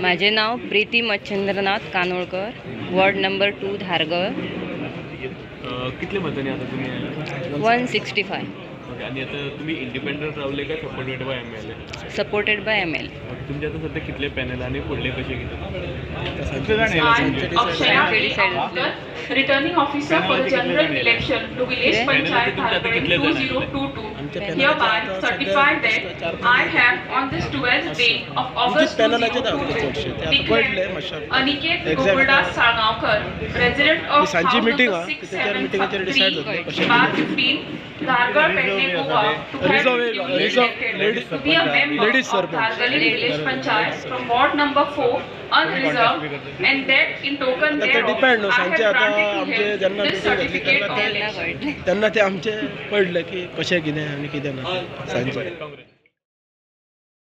माझे नाव Preeti Machhindranath Kanolkar, ward number 2 Dhargal. कितले मतांनी आता तुम्ही 165. ओके. आणि आता तुम्ही इंडिपेंडंट रावले काय supported by MLA? Supported by ML. तुमचे आता सध्या कितले पॅनल आणि फुडले कसे Returning officer for the general election to village panchayat Dhargale 2022. Hereby certify that I have on this 12th day of August 2022 declared Aniket Gopaldas Salgaonkar, resident of house number 6753 bar 15 Dhargale Petne Goa, to have been duly elected to be a member of Dhargale village panchayat from ward number 4 unreserved, and that in token thereof I have granted to him this certificate of election. त्यांना ते आमचे पडले की कशें कितें आनी कितें ना सांजचे.